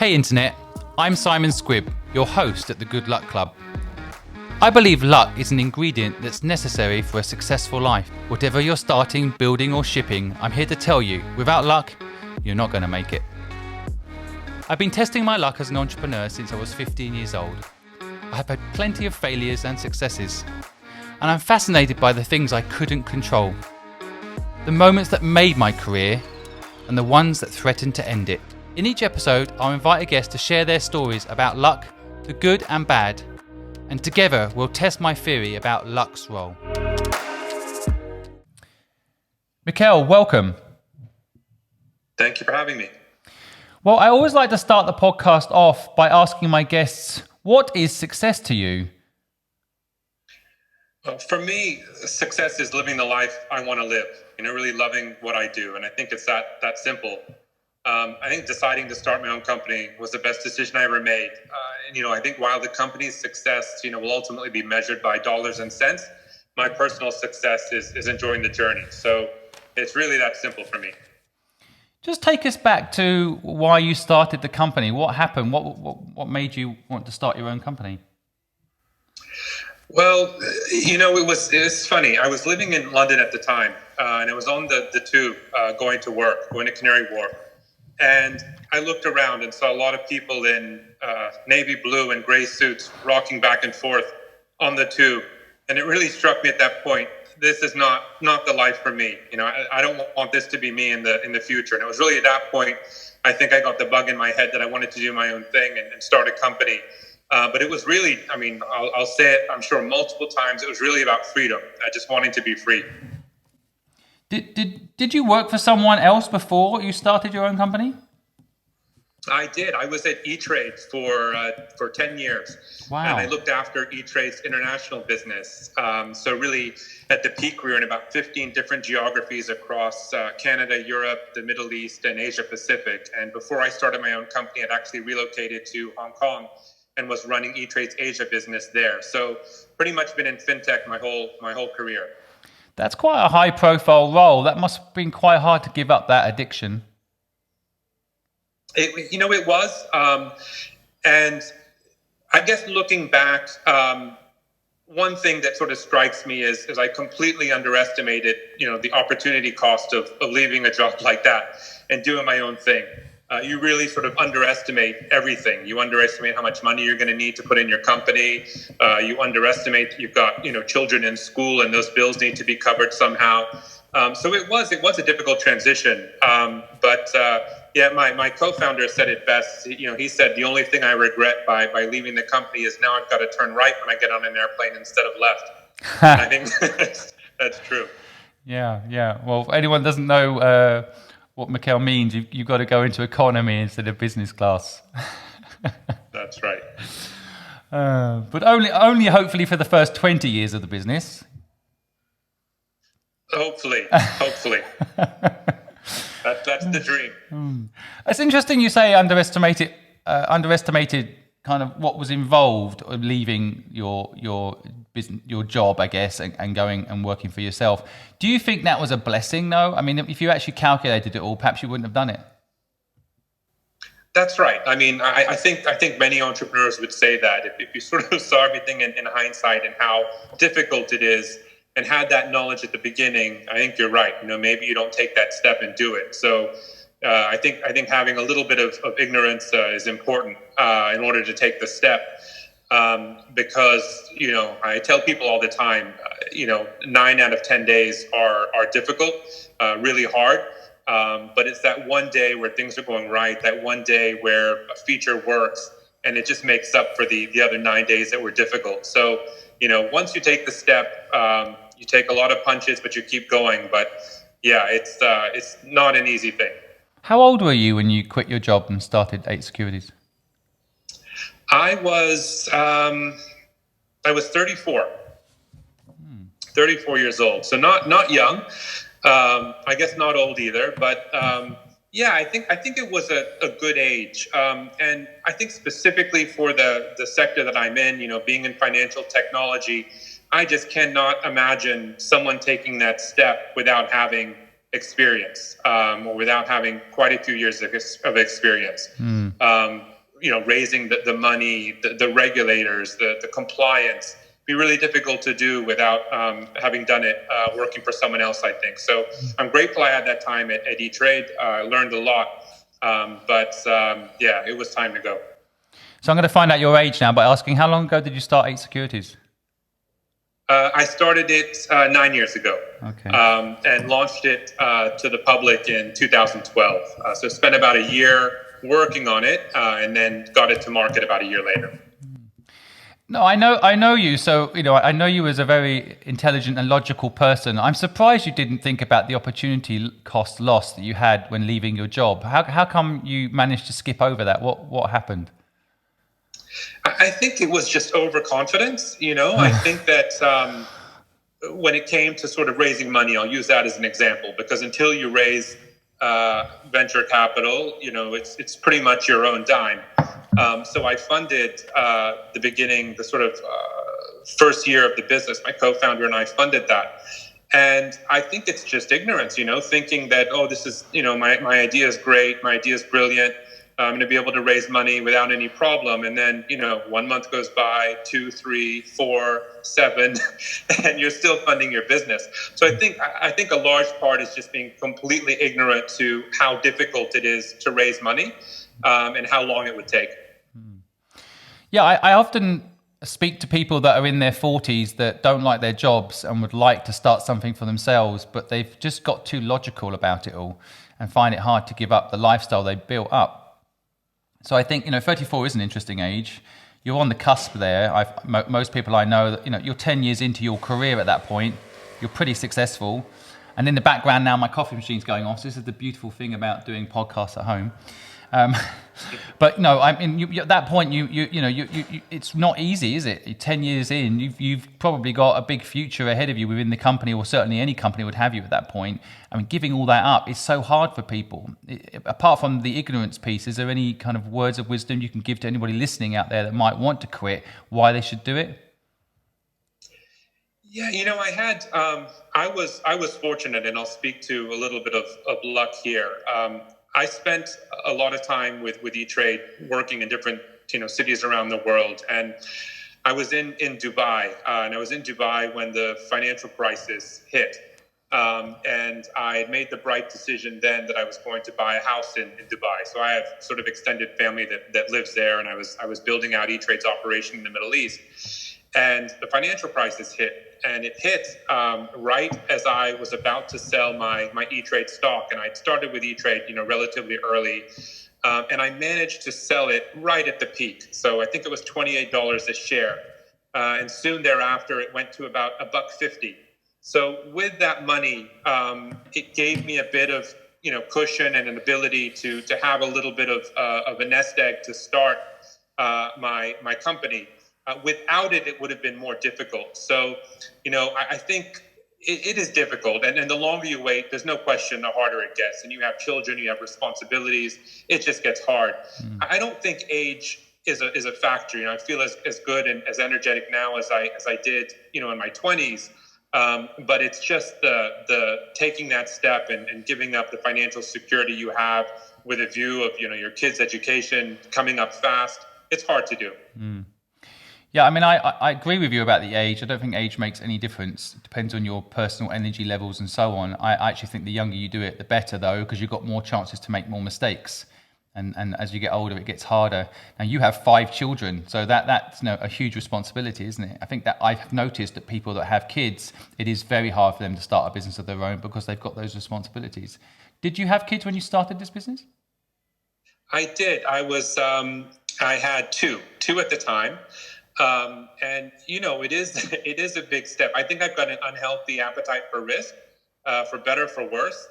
Hey Internet, I'm Simon Squibb, your host at the Good Luck Club. I believe luck is an ingredient that's necessary for a successful life. Whatever you're starting, building or shipping, I'm here to tell you, without luck, you're not going to make it. I've been testing my luck as an entrepreneur since I was 15 years old. I have had plenty of failures and successes, and I'm fascinated by the things I couldn't control. The moments that made my career, and the ones that threatened to end it. In each episode, I'll invite a guest to share their stories about luck, the good and bad, and together we'll test my theory about luck's role. Mikaal, welcome. Thank you for having me. Well, I always like to start the podcast off by asking my guests, what is success to you? For me, success is living the life I want to live, really loving what I do. And I think it's that simple. I think deciding to start my own company was the best decision I ever made. I think while the company's success, will ultimately be measured by dollars and cents, my personal success is enjoying the journey. So it's really that simple for me. Just take us back to why you started the company. What happened? What made you want to start your own company? Well, it was funny. I was living in London at the time, and I was on the tube going to Canary Wharf. And I looked around and saw a lot of people in navy blue and gray suits rocking back and forth on the tube. And it really struck me at that point, this is not the life for me. I don't want this to be me in the future. And it was really at that point, I think I got the bug in my head that I wanted to do my own thing and start a company. But it was really, I'll say it, I'm sure multiple times, it was really about freedom. Just wanting to be free. Did you work for someone else before you started your own company? I did. I was at E-Trade for 10 years. Wow. And I looked after E-Trade's international business. So really, at the peak, we were in about 15 different geographies across Canada, Europe, the Middle East, and Asia Pacific. And before I started my own company, I'd actually relocated to Hong Kong and was running E-Trade's Asia business there. So pretty much been in fintech my whole career. That's quite a high-profile role. That must have been quite hard to give up that addiction. It was. And I guess looking back, one thing that sort of strikes me is I completely underestimated, the opportunity cost of leaving a job like that and doing my own thing. You really sort of underestimate everything. You underestimate how much money you're going to need to put in your company. You underestimate that you've got, children in school and those bills need to be covered somehow. So it was a difficult transition. But my co-founder said it best. He said, the only thing I regret by leaving the company is now I've got to turn right when I get on an airplane instead of left. And I think that's true. Yeah. Well, if anyone doesn't know what Mikaal means, you've got to go into economy instead of business class. That's right. But only hopefully for the first 20 years of the business. Hopefully. That's the dream. It's interesting you say underestimated kind of what was involved of leaving your business, your job, I guess, and going and working for yourself. Do you think that was a blessing, though? I mean, if you actually calculated it all, perhaps you wouldn't have done it. That's right. I think many entrepreneurs would say that if you sort of saw everything in hindsight and how difficult it is and had that knowledge at the beginning, I think you're right. Maybe you don't take that step and do it. So I think having a little bit of ignorance is important in order to take the step. Because, I tell people all the time, 9 out of 10 days are difficult, really hard. But it's that one day where things are going right, that one day where a feature works, and it just makes up for the other 9 days that were difficult. So, once you take the step, you take a lot of punches, but you keep going. But yeah, it's not an easy thing. How old were you when you quit your job and started 8 Securities? I was 34. 34 years old. So not young. I guess not old either. But I think it was a good age. And I think specifically for the sector that I'm in, being in financial technology, I just cannot imagine someone taking that step without having experience or without having quite a few years of experience. raising the money, the regulators, the compliance, be really difficult to do without having done it working for someone else, I think. So I'm grateful I had that time at E-Trade. I learned a lot, but it was time to go. So I'm going to find out your age now by asking, how long ago did you start 8 Securities? I started it 9 years ago, okay. And launched it to the public in 2012. So spent about a year working on it, and then got it to market about a year later. No, I know you. So, I know you as a very intelligent and logical person. I'm surprised you didn't think about the opportunity cost loss that you had when leaving your job. How come you managed to skip over that? What happened? I think it was just overconfidence. I think that when it came to sort of raising money, I'll use that as an example, because until you raise venture capital, it's pretty much your own dime. So I funded the sort of first year of the business. My co-founder and I funded that. And I think it's just ignorance, thinking that, this is, my idea is great. My idea is brilliant. I'm going to be able to raise money without any problem. And then, 1 month goes by, 2, 3, 4, 7, and you're still funding your business. So I think a large part is just being completely ignorant to how difficult it is to raise money, and how long it would take. Yeah, I often speak to people that are in their 40s that don't like their jobs and would like to start something for themselves, but they've just got too logical about it all and find it hard to give up the lifestyle they built up. So I think, 34 is an interesting age. You're on the cusp there. Most people I know, that you're 10 years into your career at that point. You're pretty successful. And in the background now, my coffee machine's going off. So this is the beautiful thing about doing podcasts at home. But no, I mean, at that point, it's not easy, is it? 10 years in, you've probably got a big future ahead of you within the company, or certainly any company would have you at that point. I mean, giving all that up is so hard for people. Apart from the ignorance piece, is there any kind of words of wisdom you can give to anybody listening out there that might want to quit, why they should do it? Yeah, I was fortunate, and I'll speak to a little bit of luck here. I spent a lot of time with E-Trade working in different cities around the world, and I was in Dubai, and I was in Dubai when the financial crisis hit, and I made the bright decision then that I was going to buy a house in Dubai. So I have sort of extended family that lives there, and I was building out E-Trade's operation in the Middle East, and the financial crisis hit. And it hit right as I was about to sell my E-Trade stock. And I'd started with E-Trade, relatively early. And I managed to sell it right at the peak. So I think it was $28 a share. And soon thereafter, it went to about $1.50. So with that money, it gave me a bit of cushion and an ability to have a little bit of a nest egg to start my company. Without it, it would have been more difficult. So, I think it is difficult. And the longer you wait, there's no question, the harder it gets. And you have children, you have responsibilities. It just gets hard. I don't think age is a factor. I feel as good and as energetic now as I did, in my 20s. But it's just the taking that step and giving up the financial security you have with a view of, your kids' education coming up fast. It's hard to do. Yeah, I mean, I agree with you about the age. I don't think age makes any difference. It depends on your personal energy levels and so on. I actually think the younger you do it, the better, though, because you've got more chances to make more mistakes. And as you get older, it gets harder. Now, you have 5 children, so that's a huge responsibility, isn't it? I think that I've noticed that people that have kids, it is very hard for them to start a business of their own because they've got those responsibilities. Did you have kids when you started this business? I did. I had two at the time. And it is a big step. I think I've got an unhealthy appetite for risk, for better, for worse.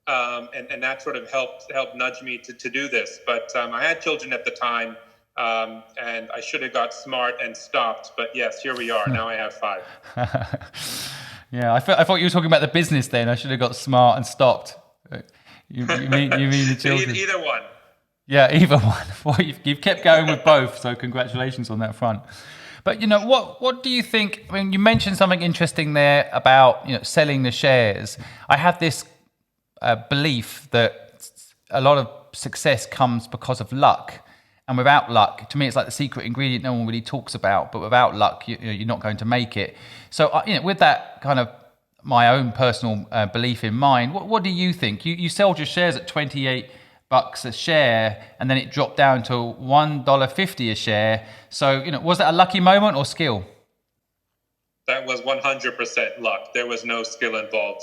And that sort of helped nudge me to do this. But I had children at the time, and I should have got smart and stopped. But yes, here we are. Now I have 5. Yeah, I thought you were talking about the business then. I should have got smart and stopped. You mean the children? Either one. Yeah, either one. Well, you've kept going with both, so congratulations on that front. But what do you think? I mean, you mentioned something interesting there about selling the shares. I have this belief that a lot of success comes because of luck, And without luck, to me, it's like the secret ingredient no one really talks about. But without luck, you're not going to make it. So, with that kind of my own personal belief in mind, what do you think? You sold your shares at $28 a share, and then it dropped down to $1.50 a share. So, was that a lucky moment or skill? That was 100% luck. There was no skill involved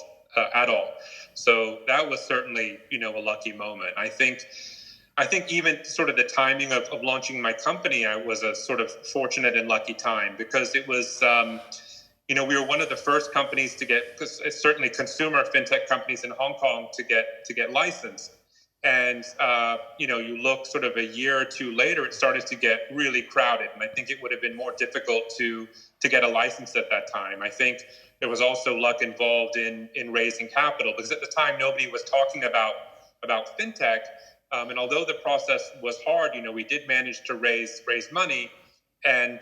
at all. So that was certainly, a lucky moment. I think even sort of the timing of launching my company, I was a sort of fortunate and lucky time, because it was, we were one of the first companies to get, certainly consumer fintech companies in Hong Kong to get licensed. And, you look sort of a year or two later, it started to get really crowded. And I think it would have been more difficult to get a license at that time. I think there was also luck involved in raising capital, because at the time, nobody was talking about fintech. And although the process was hard, we did manage to raise money. And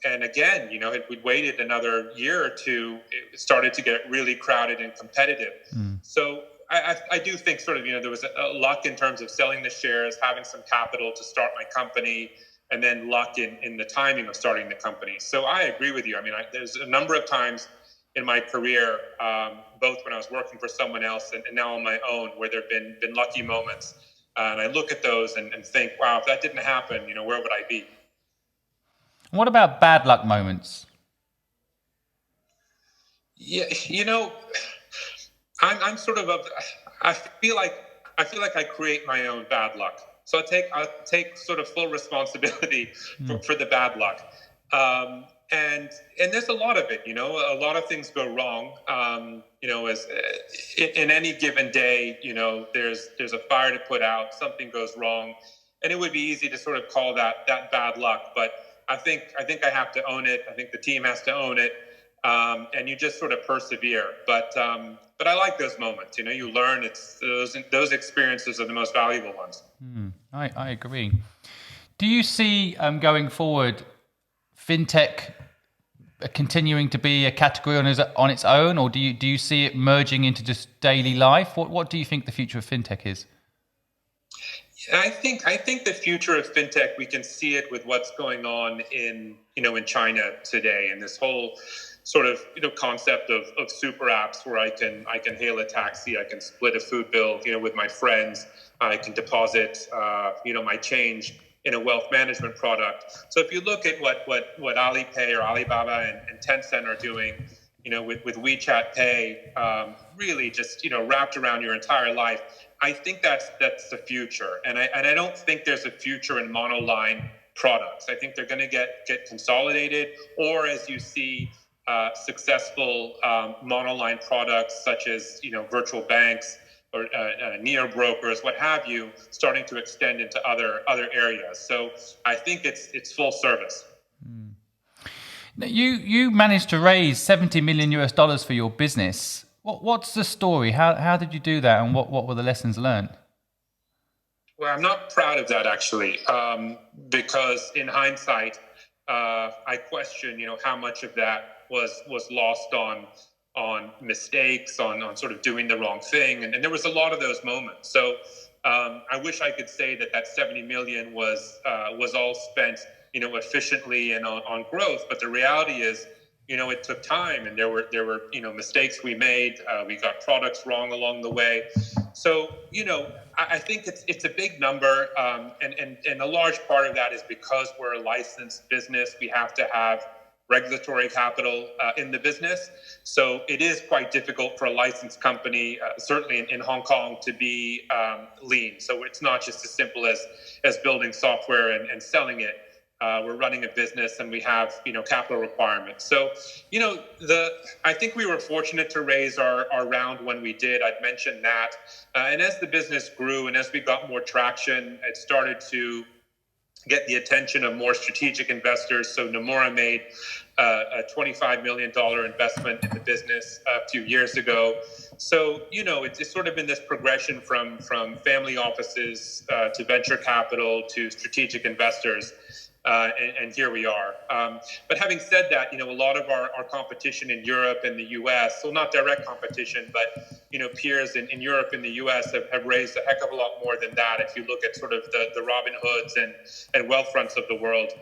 again, we'd waited another year or two, it started to get really crowded and competitive. So I do think sort of, there was a luck in terms of selling the shares, having some capital to start my company, and then luck in the timing of starting the company. So I agree with you. I mean, there's a number of times in my career, both when I was working for someone else and now on my own, where there have been lucky moments. And I look at those and think, wow, if that didn't happen, where would I be? What about bad luck moments? Yeah, I'm sort of I feel like I create my own bad luck. So I take sort of full responsibility for the bad luck. And there's a lot of it, a lot of things go wrong. As in any given day, there's a fire to put out, something goes wrong, and it would be easy to sort of call that bad luck. But I think I have to own it. I think the team has to own it. And you just sort of persevere. But I like those moments. You learn. It's those experiences are the most valuable ones. I agree. Do you see going forward, fintech continuing to be a category on its own, or do you see it merging into just daily life? What do you think the future of fintech is? I think the future of fintech, we can see it with what's going on in China today, and this whole sort of concept of super apps where I can hail a taxi, I can split a food bill with my friends, I can deposit my change in a wealth management product. So if you look at what Alipay or Alibaba and Tencent are doing, with WeChat Pay, really just wrapped around your entire life, I think that's the future. And I don't think there's a future in monoline products. I think they're going to get consolidated, or as you see successful monoline products such as virtual banks or neo brokers, what have you, starting to extend into other areas. So I think it's full service. Now, you managed to raise $70 million for your business. What's the story? How did you do that, and what were the lessons learned? Well, I'm not proud of that actually, because in hindsight, I question how much of that was lost on mistakes, on sort of doing the wrong thing. And there was a lot of those moments. So I wish I could say that 70 million was all spent, efficiently and on growth. But the reality is, it took time, and there were mistakes we made. We got products wrong along the way. So, I think it's a big number. And a large part of that is because we're a licensed business, we have to have regulatory capital in the business. So it is quite difficult for a licensed company, certainly in Hong Kong, to be lean. So it's not just as simple as building software and selling it. We're running a business, and we have capital requirements. So I think we were fortunate to raise our round when we did. I'd mentioned that, and as the business grew and as we got more traction, it started to get the attention of more strategic investors. So Nomura made a $25 million investment in the business a few years ago. So, it's sort of been this progression from family offices to venture capital to strategic investors. and here we are. But having said that, a lot of our competition in Europe and the U.S., well, not direct competition, but peers in Europe and the U.S. have raised a heck of a lot more than that. If you look at sort of the Robin Hoods and Wealthfronts of the world,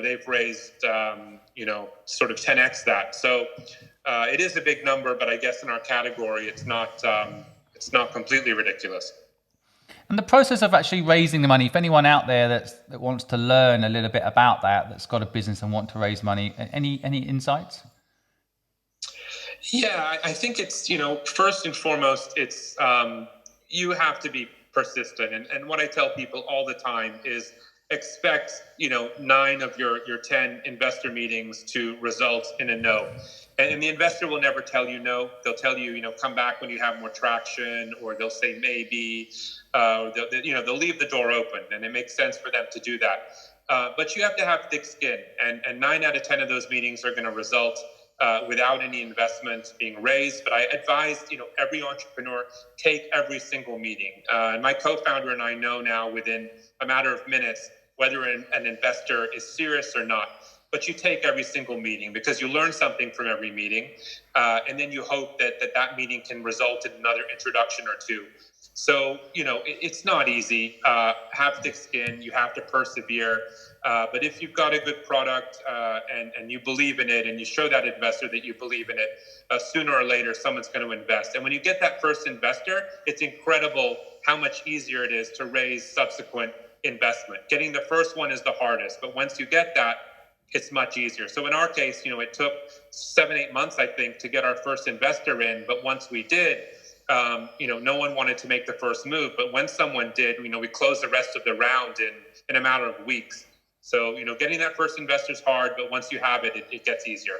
they've raised sort of 10x that. So it is a big number, but I guess in our category, it's not completely ridiculous. And the process of actually raising the money, if anyone out there that wants to learn a little bit about that's got a business and want to raise money, any insights? Yeah, I think it's, first and foremost, it's you have to be persistent. And what I tell people all the time is expect, 9 of your 10 investor meetings to result in a no. And the investor will never tell you no. They'll tell you, come back when you have more traction, or they'll say maybe, they'll leave the door open, and it makes sense for them to do that. But you have to have thick skin, and 9 out of 10 of those meetings are going to result without any investment being raised. But I advise, every entrepreneur take every single meeting. And my co-founder and I know now within a matter of minutes whether an investor is serious or not. But you take every single meeting because you learn something from every meeting. And then you hope that meeting can result in another introduction or two. So, it's not easy. Have thick skin. You have to persevere. But if you've got a good product and you believe in it, and you show that investor that you believe in it, sooner or later, someone's going to invest. And when you get that first investor, it's incredible how much easier it is to raise subsequent investment. Getting the first one is the hardest. But once you get that, it's much easier. So in our case, it took 7-8 months, I think, to get our first investor in. But once we did, no one wanted to make the first move. But when someone did, we closed the rest of the round in a matter of weeks. So, getting that first investor is hard, but once you have it, it gets easier.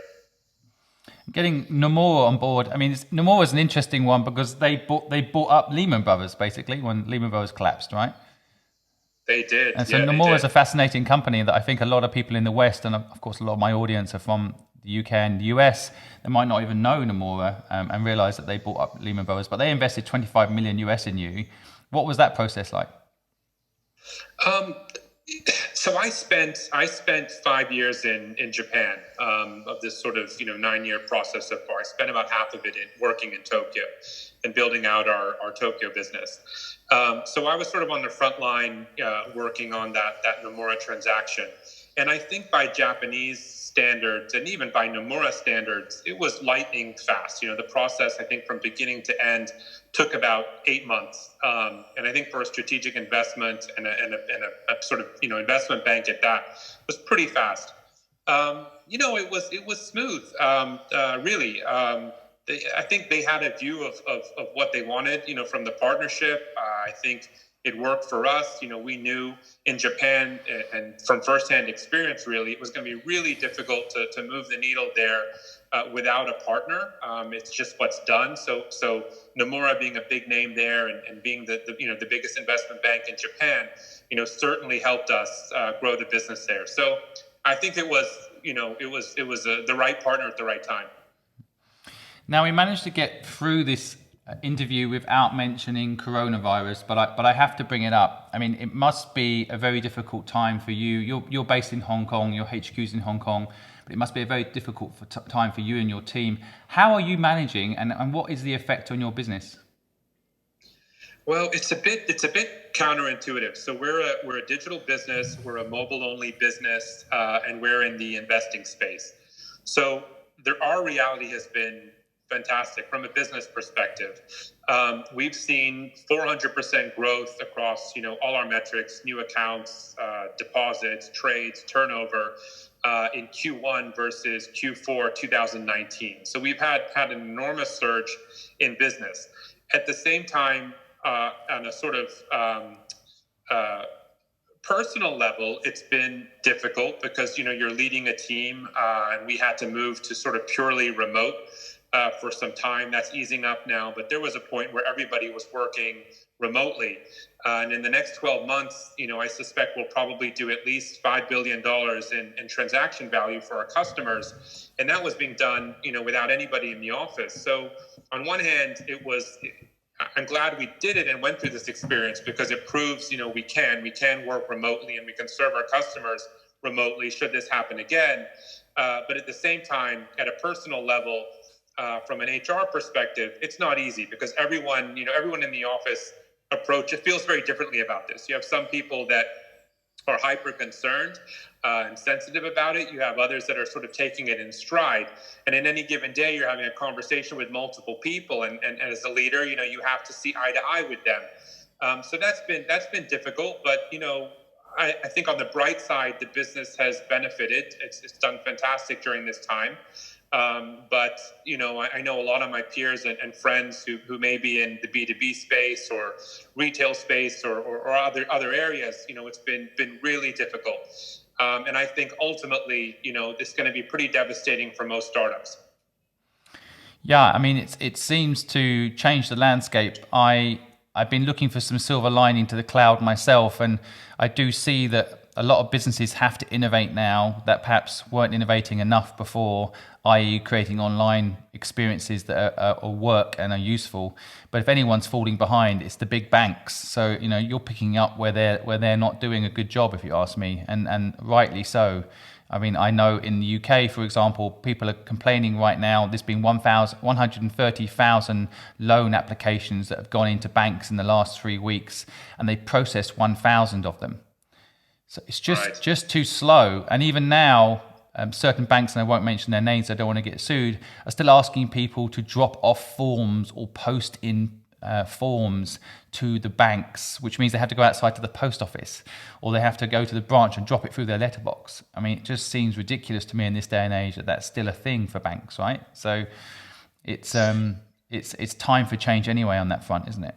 Getting Nomura on board. I mean, Nomura is an interesting one because they bought up Lehman Brothers, basically, when Lehman Brothers collapsed, right? They did. And so Nomura is a fascinating company that I think a lot of people in the West, and of course a lot of my audience are from the UK and the US, they might not even know Nomura and realize that they bought up Lehman Brothers, but they invested 25 million US in you. What was that process like? So I spent 5 years in Japan of this sort of 9-year process so far. I spent about half of it working in Tokyo and building out our Tokyo business. So I was sort of on the front line working on that Nomura transaction. And I think by Japanese standards and even by Nomura standards, it was lightning fast. The process, I think, from beginning to end took about 8 months. And I think for a strategic investment and a sort of investment bank at that was pretty fast. It was smooth, really. I think they had a view of what they wanted, from the partnership. I think it worked for us. We knew in Japan, and from firsthand experience, really, it was going to be really difficult to move the needle there without a partner. It's just what's done. So Nomura being a big name there and being the biggest investment bank in Japan, certainly helped us grow the business there. So I think it was the right partner at the right time. Now, we managed to get through this interview without mentioning coronavirus, but I have to bring it up. I mean, it must be a very difficult time for you. You're based in Hong Kong, your HQ's in Hong Kong, but it must be a very difficult time for you and your team. How are you managing, and what is the effect on your business? Well, it's a bit counterintuitive. So we're a digital business, we're a mobile-only business, and we're in the investing space. So our reality has been fantastic from a business perspective. We've seen 400% growth across all our metrics: new accounts, deposits, trades, turnover in Q1 versus Q4 2019. So we've had an enormous surge in business. At the same time, on a sort of personal level, it's been difficult because you're leading a team, and we had to move to sort of purely remote for some time. That's easing up now, but there was a point where everybody was working remotely. And in the next 12 months, I suspect we'll probably do at least $5 billion in transaction value for our customers. And that was being done, without anybody in the office. So on one hand, I'm glad we did it and went through this experience, because it proves, we can work remotely and we can serve our customers remotely should this happen again. But at the same time, at a personal level, from an HR perspective, it's not easy, because everyone in the office it feels very differently about this. You have some people that are hyper concerned and sensitive about it. You have others that are sort of taking it in stride. And in any given day, you're having a conversation with multiple people, and as a leader, you have to see eye to eye with them. So that's been difficult, but I think on the bright side, the business has benefited. It's done fantastic during this time. But I know a lot of my peers and friends who may be in the B2B space or retail space or other areas. It's been really difficult. And I think ultimately, this is going to be pretty devastating for most startups. Yeah, I mean, it seems to change the landscape. I've been looking for some silver lining to the cloud myself, and I do see that a lot of businesses have to innovate now that perhaps weren't innovating enough before, i.e. creating online experiences that are work and are useful. But if anyone's falling behind, it's the big banks. So, you're picking up where they're not doing a good job, if you ask me, and rightly so. I mean, I know in the UK, for example, people are complaining right now. There's been 130,000 loan applications that have gone into banks in the last 3 weeks, and they processed 1,000 of them. So it's just too slow. And even now, certain banks, and I won't mention their names, I don't want to get sued, are still asking people to drop off forms or post in forms to the banks, which means they have to go outside to the post office, or they have to go to the branch and drop it through their letterbox. I mean, it just seems ridiculous to me in this day and age that that's still a thing for banks, right? So it's time for change anyway on that front, isn't it?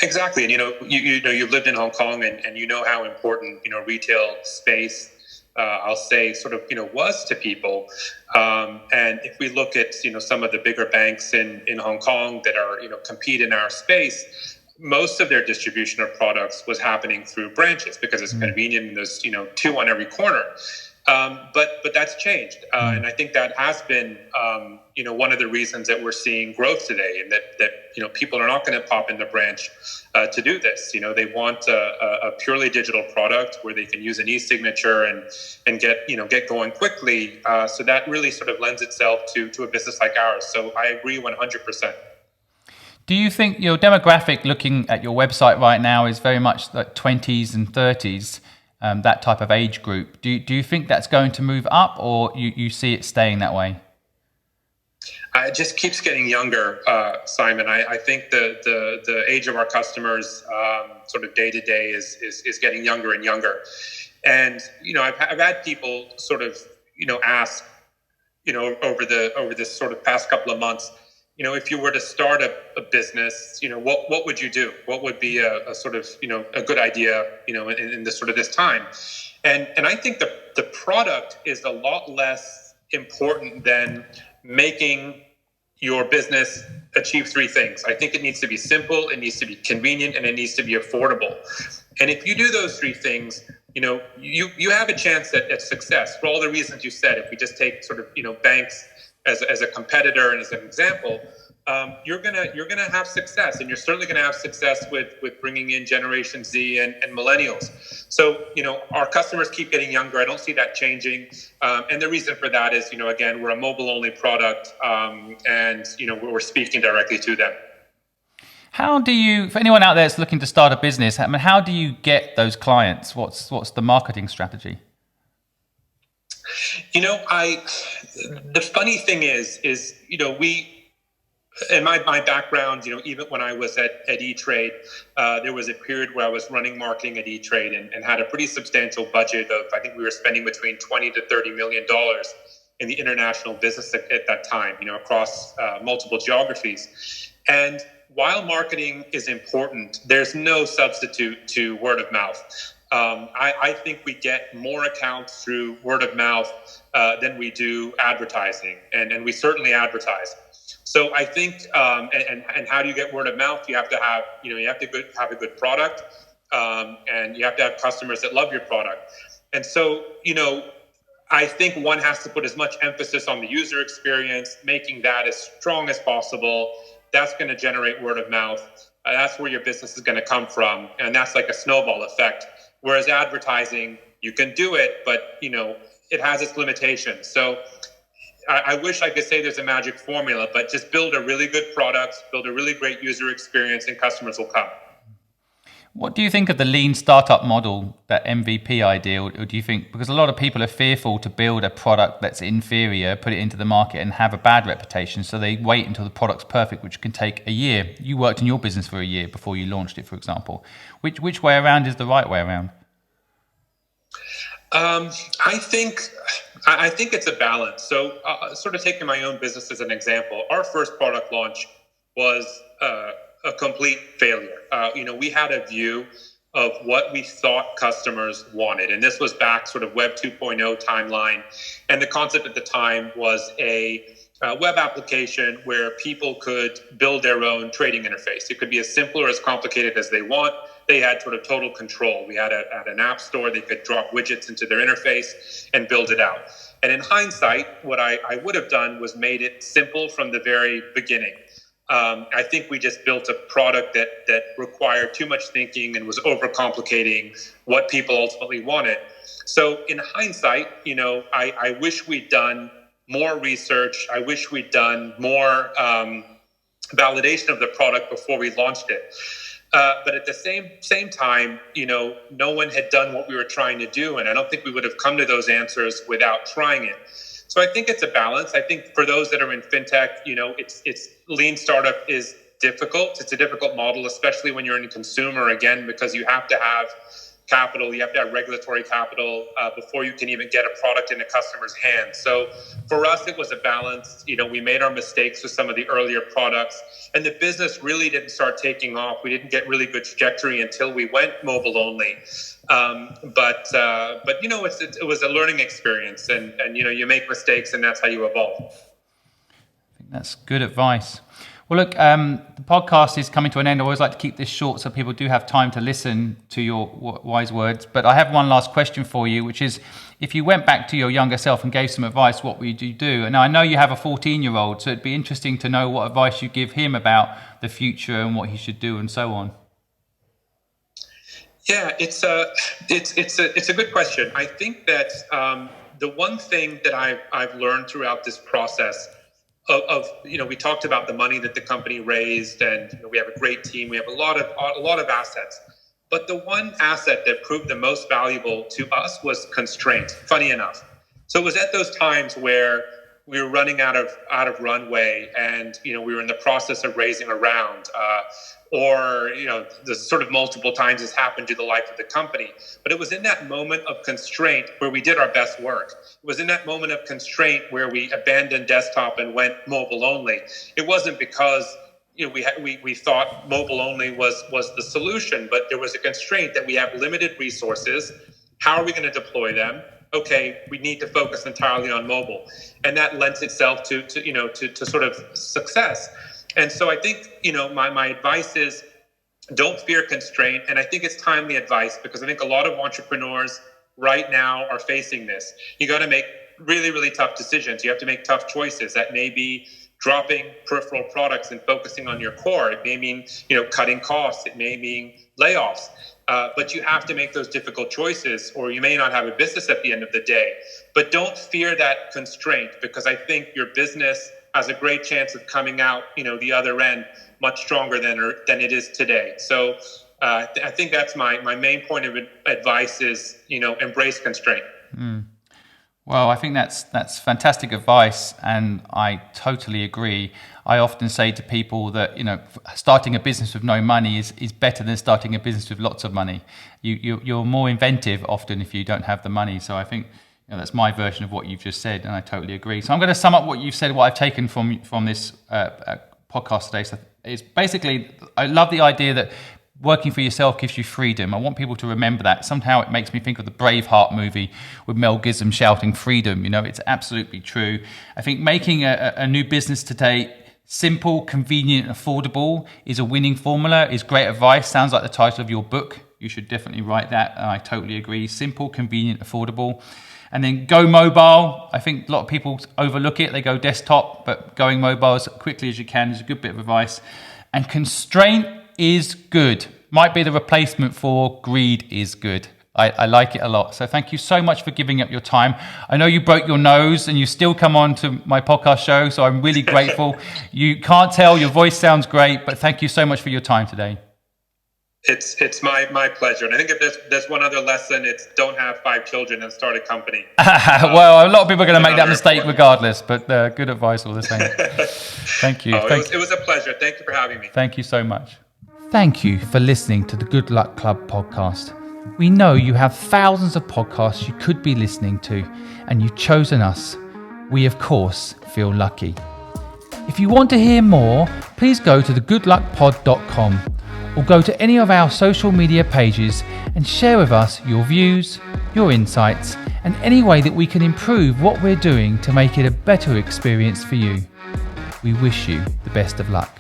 Exactly. And, you've lived in Hong Kong, and you know how important, retail space, I'll say, sort of, was to people. And if we look at, some of the bigger banks in Hong Kong that are, compete in our space, most of their distribution of products was happening through branches, because it's convenient and there's, two on every corner. But that's changed. And I think that has been, one of the reasons that we're seeing growth today, and that people are not going to pop in the branch to do this. They want a purely digital product where they can use an e-signature and get going quickly. So that really sort of lends itself to a business like ours. So I agree 100%. Do you think your demographic, looking at your website right now, is very much like 20s and 30s? That type of age group. Do you think that's going to move up, or you see it staying that way? It just keeps getting younger, Simon. I think the age of our customers, sort of day to day, is getting younger and younger. And I've had people sort of ask over this sort of past couple of months, if you were to start a business, what would you do? What would be a sort of, a good idea, in this sort of this time? And I think the product is a lot less important than making your business achieve three things. I think it needs to be simple, it needs to be convenient, and it needs to be affordable. And if you do those three things, you have a chance at success for all the reasons you said. If we just take sort of, banks as a competitor and as an example, you're gonna have success, and you're certainly gonna have success with bringing in Generation Z and millennials. So our customers keep getting younger. I don't see that changing, and the reason for that is again, we're a mobile only product, and we're speaking directly to them. How do you, for anyone out there that's looking to start a business, I mean, how do you get those clients? What's the marketing strategy? The funny thing is we, in my background, even when I was at E-Trade, there was a period where I was running marketing at E-Trade and had a pretty substantial budget of, I think we were spending between $20 to $30 million in the international business at that time, across multiple geographies. And while marketing is important, there's no substitute to word of mouth. I think we get more accounts through word of mouth than we do advertising, and we certainly advertise. So I think, and how do you get word of mouth? You have to have, have a good product, and you have to have customers that love your product. And so, I think one has to put as much emphasis on the user experience, making that as strong as possible, that's going to generate word of mouth. That's where your business is going to come from. And that's like a snowball effect. Whereas advertising, you can do it, but it has its limitations. So I wish I could say there's a magic formula, but just build a really good product, build a really great user experience, and customers will come. What do you think of the lean startup model, that MVP idea? Or do you think, because a lot of people are fearful to build a product that's inferior, put it into the market and have a bad reputation, so they wait until the product's perfect, which can take a year. You worked in your business for a year before you launched it, for example. Which way around is the right way around? I think it's a balance. So sort of taking my own business as an example, our first product launch was a complete failure. We had a view of what we thought customers wanted. And this was back sort of Web 2.0 timeline. And the concept at the time was a web application where people could build their own trading interface. It could be as simple or as complicated as they want. They had sort of total control. We had an app store. They could drop widgets into their interface and build it out. And in hindsight, what I would have done was made it simple from the very beginning. I think we just built a product that required too much thinking and was overcomplicating what people ultimately wanted. So in hindsight, I wish we'd done more research. I wish we'd done more validation of the product before we launched it. But at the same time, no one had done what we were trying to do. And I don't think we would have come to those answers without trying it. So I think it's a balance. I think for those that are in fintech, it's lean startup is difficult. It's a difficult model, especially when you're in consumer, again, because you have to have capital, you have to have regulatory capital before you can even get a product in a customer's hands. So for us, it was a balance. We made our mistakes with some of the earlier products, and the business really didn't start taking off. We didn't get really good trajectory until we went mobile only. But it was a learning experience, and you make mistakes, and that's how you evolve. I think that's good advice. Well, look, the podcast is coming to an end. I always like to keep this short so people do have time to listen to your wise words. But I have one last question for you, which is, if you went back to your younger self and gave some advice, what would you do? And I know you have a 14-year-old, so it'd be interesting to know what advice you give him about the future and what he should do and so on. Yeah, it's a good question. I think that the one thing that I've learned throughout this process of we talked about the money that the company raised, and we have a great team. We have a lot of assets, but the one asset that proved the most valuable to us was constraint. Funny enough, so it was at those times where we were running out of runway, and we were in the process of raising a round, or the sort of multiple times this happened to the life of the company. But it was in that moment of constraint where we did our best work. It was in that moment of constraint where we abandoned desktop and went mobile only. It wasn't because we thought mobile only was the solution, but there was a constraint that we have limited resources. How are we going to deploy them? Okay, we need to focus entirely on mobile, and that lends itself to sort of success. And so I think my advice is, don't fear constraint. And I think it's timely advice, because I think a lot of entrepreneurs right now are facing this. You got to make really, really tough decisions. You have to make tough choices. That may be dropping peripheral products and focusing on your core. It may mean cutting costs. It may mean layoffs. But you have to make those difficult choices, or you may not have a business at the end of the day. But don't fear that constraint, because I think your business has a great chance of coming out, the other end much stronger than it is today. So I think that's my main point of advice is, embrace constraint. Well, I think that's fantastic advice, and I totally agree. I often say to people that starting a business with no money is better than starting a business with lots of money. You're more inventive often if you don't have the money. So I think that's my version of what you've just said, and I totally agree. So I'm going to sum up what you've said, what I've taken from this podcast today. So it's basically, I love the idea that working for yourself gives you freedom. I want people to remember that. Somehow it makes me think of the Braveheart movie with Mel Gibson shouting freedom. It's absolutely true. I think making a new business today simple, convenient, affordable is a winning formula, is great advice. Sounds like the title of your book. You should definitely write that. I totally agree. Simple, convenient, affordable. And then go mobile. I think a lot of people overlook it. They go desktop, but going mobile as quickly as you can is a good bit of advice. And constraint is good. Might be the replacement for greed is good. I like it a lot. So thank you so much for giving up your time. I know you broke your nose and you still come on to my podcast show, so I'm really grateful. You can't tell, your voice sounds great, but thank you so much for your time today. It's my pleasure. And I think if there's one other lesson, it's don't have 5 children and start a company. Well, a lot of people are going to make that mistake regardless, but good advice all the same. Thank you. It was a pleasure. Thank you for having me. Thank you so much. Thank you for listening to the Good Luck Club podcast. We know you have thousands of podcasts you could be listening to, and you've chosen us. We, of course, feel lucky. If you want to hear more, please go to thegoodluckpod.com or go to any of our social media pages and share with us your views, your insights, and any way that we can improve what we're doing to make it a better experience for you. We wish you the best of luck.